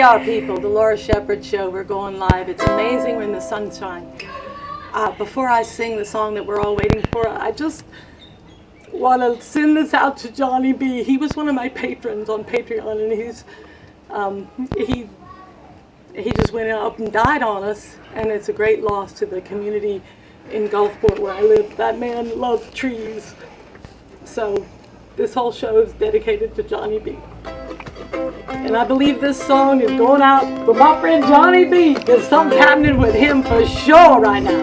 are, people. The Laura Shepherd Show. We're going live. It's amazing when the sun shines. Before I sing the song that we're all waiting for, I just want to send this out to Jonny B. He was one of my patrons on Patreon, and he just went up and died on us, and it's a great loss to the community in Gulfport where I live. That man loved trees. So this whole show is dedicated to Jonny B. And I believe this song is going out for my friend Jonny B, because something's happening with him for sure right now.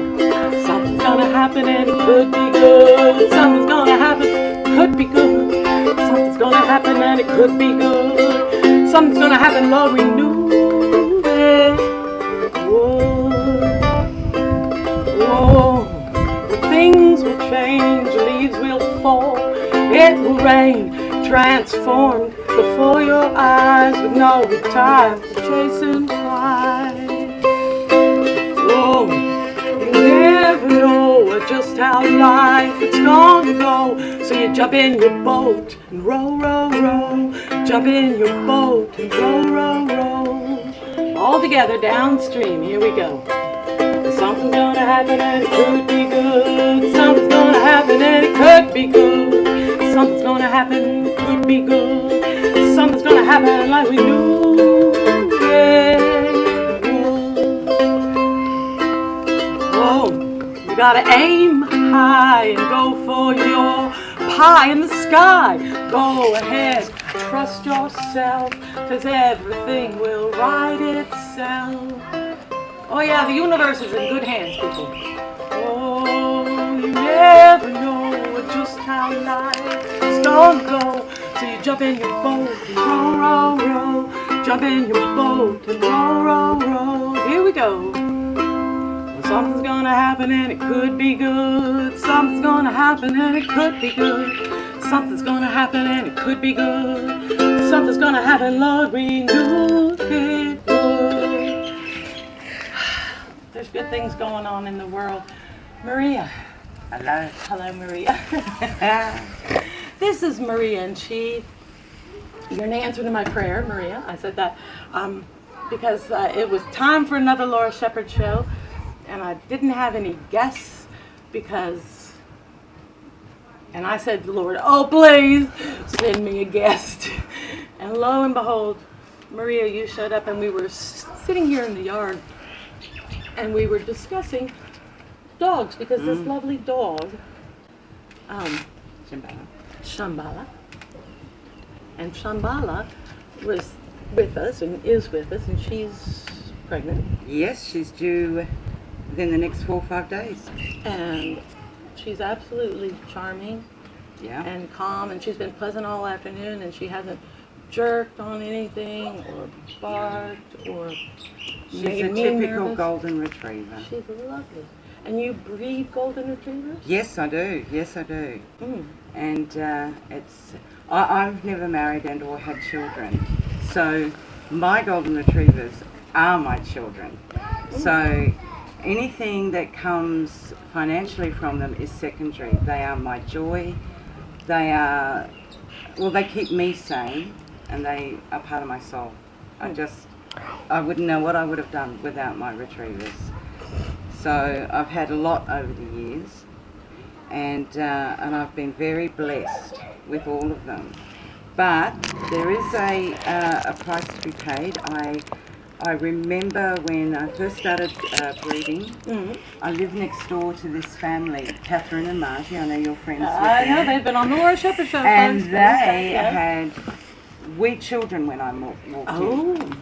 Something's gonna happen and it could be good. Something's gonna happen, could be good. Something's gonna happen and it could be good. Something's gonna happen, Lord, we knew it would. Whoa, things will change, leaves will fall, it will rain, transformed before your eyes with no time for chasing pride. Oh, you never know just how life is gonna go. So you jump in your boat and row, row, row. Jump in your boat and row, row, row. All together downstream, here we go. Something's gonna happen and it could be good. Something's gonna happen and it could be good. Something's gonna happen, it could be good. Something's gonna happen like we knew it would. Whoa, you gotta aim high and go for your pie in the sky. Go ahead, trust yourself, 'cause everything will right itself. Oh yeah, the universe is in good hands, people. Oh, you never know just how life is gonna go. So you jump in your boat and row, row, row. Jump in your boat and row, row, row. Here we go. Well, something's gonna happen and it could be good. Something's gonna happen and it could be good. Something's gonna happen and it could be good. Something's gonna happen, Lord, we knew it would. There's good things going on in the world. Maria. Hello. Hello, Maria. This is Maria, and you're an answer to my prayer, Maria. I said that because it was time for another Laura Shepherd show, and I didn't have any guests and I said to the Lord, oh, please send me a guest. And lo and behold, Maria, you showed up, and we were sitting here in the yard, and we were discussing dogs, because this lovely dog, Shambhala, and Shambhala was with us and is with us, and she's pregnant. Yes, she's due within the next 4 or 5 days. And she's absolutely charming, Yeah. and calm, and she's been pleasant all afternoon, and she hasn't jerked on anything or barked or She's made a me typical nervous. golden retriever. She's lovely. And you breed golden retrievers? Yes, I do. Yes, I do. Mm. And I've never married and or had children. So my golden retrievers are my children. So anything that comes financially from them is secondary. They are my joy. They keep me sane, and they are part of my soul. I wouldn't know what I would have done without my retrievers. So I've had a lot over the years, and I've been very blessed with all of them. But there is a price to be paid. I remember when I first started breeding, I lived next door to this family, Catherine and Margie. I know you're friends with them. I know, they've been on the Laura Shepherd show. And they had wee children when I walked in.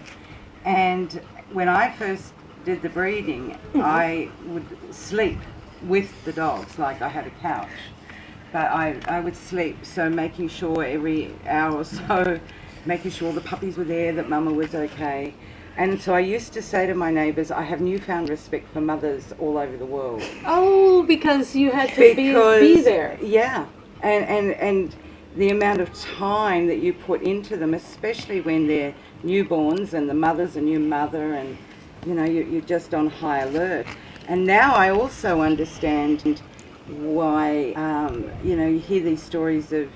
And when I first did the breeding, I would sleep with the dogs, like I had a couch. But I would sleep, so making sure every hour or so, making sure the puppies were there, that Mama was okay. And so I used to say to my neighbours, I have newfound respect for mothers all over the world. Oh, because you had to be there. Yeah, and the amount of time that you put into them, especially when they're newborns and the mother's a new mother, and you know, you're just on high alert. And now I also understand why, you know, you hear these stories of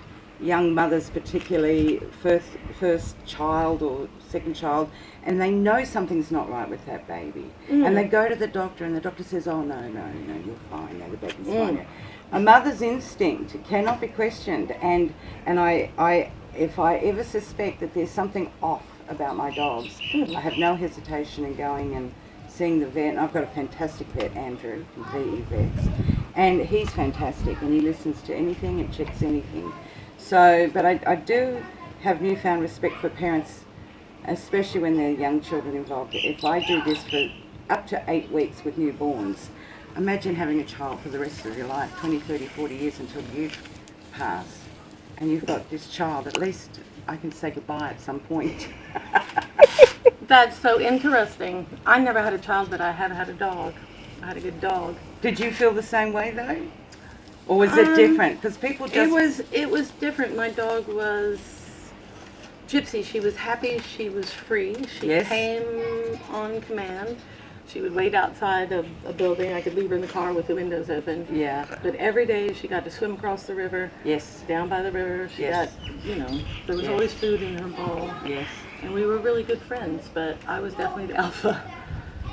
young mothers, particularly first child or second child, and they know something's not right with that baby, and they go to the doctor, and the doctor says, "Oh no, you're fine. No, the baby's fine." A mother's instinct cannot be questioned, and I if I ever suspect that there's something off about my dogs, I have no hesitation in going and seeing the vet. And I've got a fantastic vet, Andrew, from PE Vets, and he's fantastic, and he listens to anything and checks anything. So, but I do have newfound respect for parents, especially when there are young children involved. If I do this for up to 8 weeks with newborns, imagine having a child for the rest of your life, 20, 30, 40 years until you pass, and you've got this child. At least I can say goodbye at some point. That's so interesting. I never had a child, but I have had a dog. I had a good dog. Did you feel the same way though? Or was it different? Because people just... It was different. My dog was Gypsy. She was happy. She was free. She came on command. She would wait outside of a building. I could leave her in the car with the windows open. Yeah. But every day she got to swim across the river. Yes. Down by the river. She got, there was always food in her bowl. Yes. And we were really good friends, but I was definitely the alpha.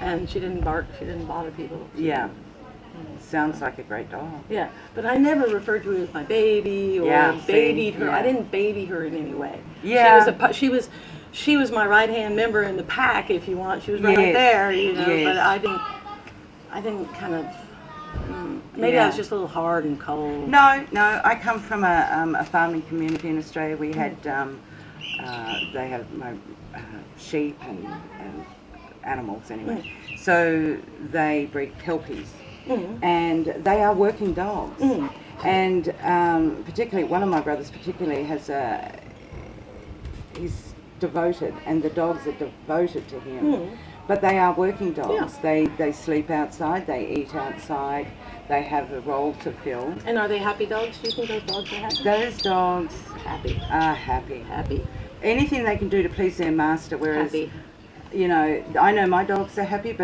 And she didn't bark. She didn't bother people. Yeah. Sounds like a great dog. Yeah, but I never referred to her as my baby or babied her. I didn't baby her in any way. Yeah. She was my right hand member in the pack, if you want. She was right there, But I didn't kind of. Maybe I was just a little hard and cold. No. I come from a farming community in Australia. We had they have my sheep and animals anyway. So they breed kelpies. And they are working dogs. And particularly, one of my brothers particularly he's devoted, and the dogs are devoted to him. But they are working dogs. Yeah. They sleep outside, they eat outside, they have a role to fill. And are they happy dogs? Do you think those dogs are happy? Those dogs are happy. Happy. Anything they can do to please their master, whereas, I know my dogs are happy,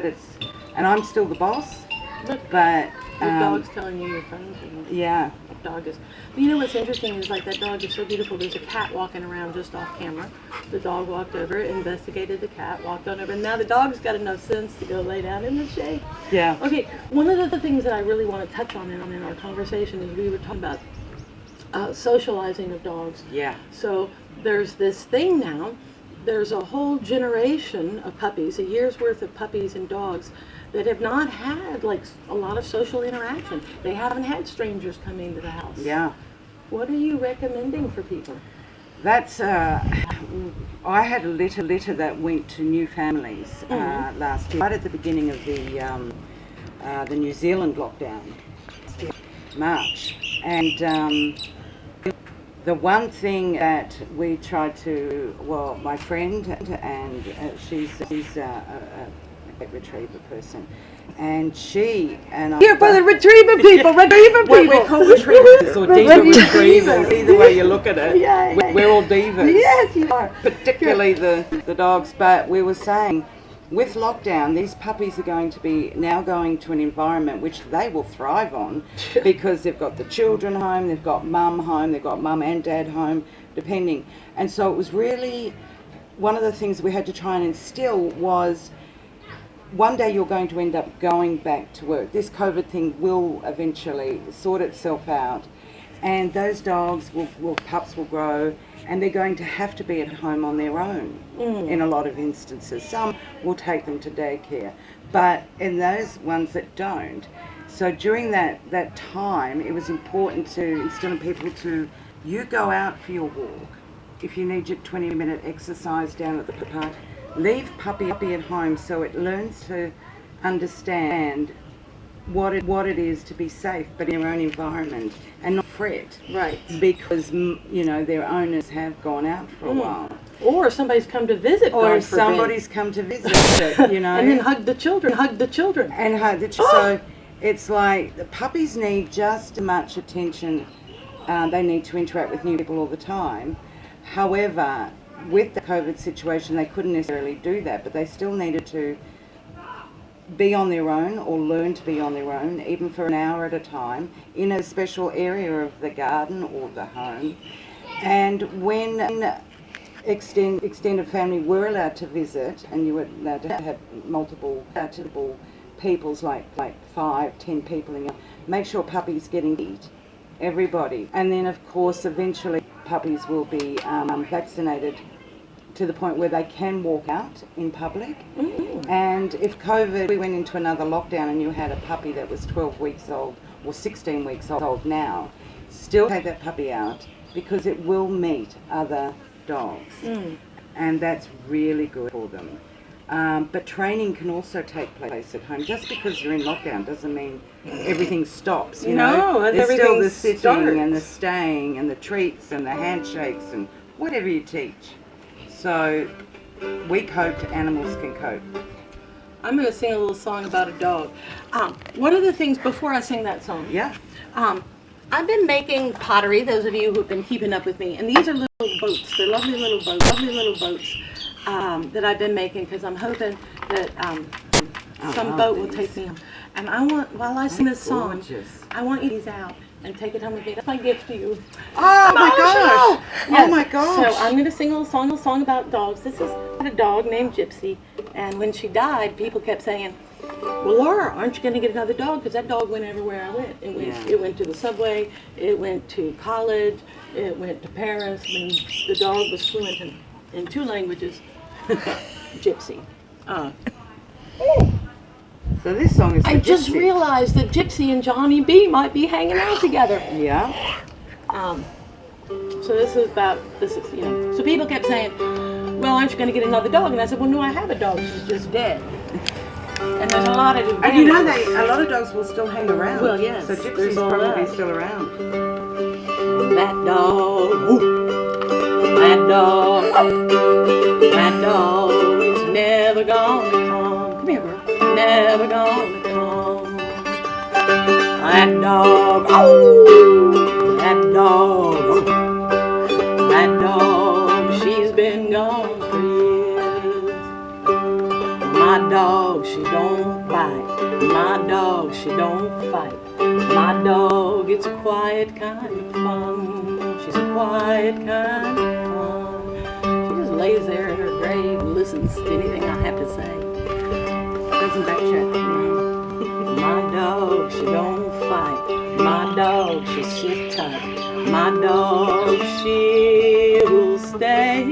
and I'm still the boss. But your dog's telling you your friends. Yeah. That dog is. You know what's interesting is like that dog is so beautiful. There's a cat walking around just off camera. The dog walked over, investigated the cat, walked on over, and now the dog's got enough sense to go lay down in the shade. Yeah. Okay. One of the things that I really want to touch on in our conversation is we were talking about socializing of dogs. Yeah. So there's this thing now. There's a whole generation of puppies, a year's worth of puppies and dogs that have not had like a lot of social interaction. They haven't had strangers come into the house. Yeah. What are you recommending for people? That's I had a litter that went to new families last year, right at the beginning of the New Zealand lockdown, March, and the one thing that we tried to, my friend, and she's a retriever person, and she and I... Here for the retriever people, We're called retrievers or diva retrievers, either way you look at it. Yeah. We're all divas. Yes, you are. Particularly the dogs, but we were saying, with lockdown, these puppies are going to an environment which they will thrive on because they've got the children home, they've got mum home, they've got mum and dad home, depending. And so it was really, one of the things we had to try and instill was, one day you're going to end up going back to work. This COVID thing will eventually sort itself out. And those dogs pups will grow, and they're going to have to be at home on their own in a lot of instances. Some will take them to daycare, but in those ones that don't. So during that time, it was important to instill in people you go out for your walk. If you need your 20-minute exercise down at the park, leave puppy at home so it learns to understand what it is to be safe, but in their own environment, and not fret. Right. Because, their owners have gone out for a while. Or somebody's come to visit. Or somebody's come to visit, And then hug the children. So it's like the puppies need just as much attention. They need to interact with new people all the time. However, with the COVID situation, they couldn't necessarily do that, but they still needed to be on their own or learn to be on their own, even for an hour at a time, in a special area of the garden or the home. And when extended family were allowed to visit, and you were allowed to have multiple peoples, like 5-10 people in your, make sure puppies getting eat, everybody. And then of course eventually puppies will be vaccinated to the point where they can walk out in public. And if COVID, we went into another lockdown and you had a puppy that was 12 weeks old or 16 weeks old now, still take that puppy out because it will meet other dogs. And that's really good for them. But training can also take place at home. Just because you're in lockdown doesn't mean everything stops, you know. There's still the sitting and the staying and the treats and the handshakes and whatever you teach. So we coped, animals can cope. I'm going to sing a little song about a dog. One of the things, before I sing that song, I've been making pottery, those of you who've been keeping up with me, and these are little boats. They're lovely little boats that I've been making because I'm hoping that some boat will take me home. And I want, while I sing this song, I want you to these out and take it home with me. That's my gift to you. Oh my gosh! Yes. Oh my gosh! So I'm going to sing a little song about dogs. This is a dog named Gypsy, and when she died, people kept saying, "Well, Laura, aren't you going to get another dog? Because that dog went everywhere I went. It went to the subway, it went to college, it went to Paris, and the dog was fluent in 2 languages." Gypsy. So this song is for I just Gypsy. realized that Gypsy and Jonny B might be hanging out together. Yeah. So this is, you know, so people kept saying, "Well, aren't you going to get another dog?" And I said, "Well, no, I have a dog. She's just dead." And there's a lot of And you know, a lot of dogs will still hang around. Well, yes. So Gypsy's probably still around. That dog, that dog is never gonna come. Come here, girl. Never gonna come. That dog, that dog, she's been gone for years. My dog, she don't bite. My dog, she don't fight. My dog, it's a quiet kind of fun. She's a quiet kind of fun. She just lays there in her grave and listens to anything I have to say. Doesn't that chat? My dog, she don't fight. My dog, she sit tight. My dog, she will stay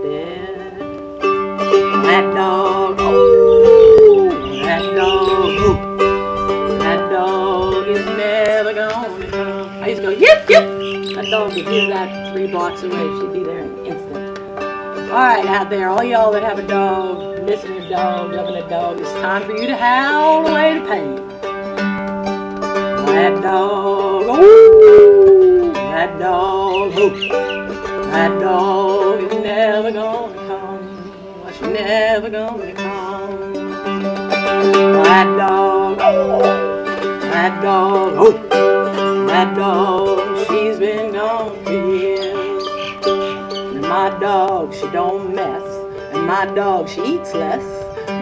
dead. That dog, that dog is never gonna come. I used to go, yip, yip. That dog would hear that 3 blocks away. She'd be there in an instant. All right, out there, all y'all that have a dog, missing your dog, loving a dog, it's time for you to howl away the pain. That dog, that dog is never gonna come. Well, she's never gonna come. That dog, she's been gone for years. And my dog, she don't mess. And my dog, she eats less.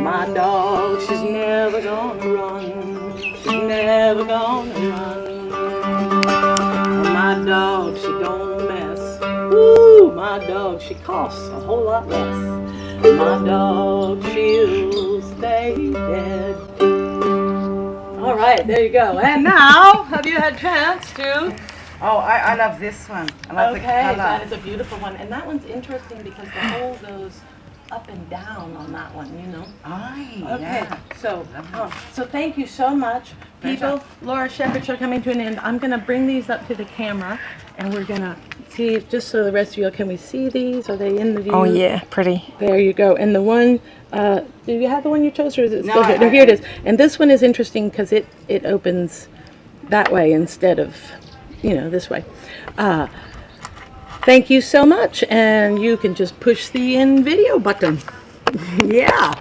My dog, she's never gonna run. She's never gonna run. My dog, she don't mess. Ooh, my dog, she costs a whole lot less. My dog, she'll stay dead. All right, there you go. And now, have you had a chance to? Oh, I love this one. I love the color. That is a beautiful one. And that one's interesting because the hole goes up and down on that one, you know. Okay, yeah. So thank you so much. People, Laura Shepherd Show coming to an end. I'm going to bring these up to the camera and we're going to see, if, just so the rest of you, can we see these? Are they in the view? Oh yeah, pretty. There you go. And the one, do you have the one you chose or is it No, still here? No, here it is. And this one is interesting because it opens that way instead of, you know, this way. Thank you so much, and you can just push the end video button. Yeah.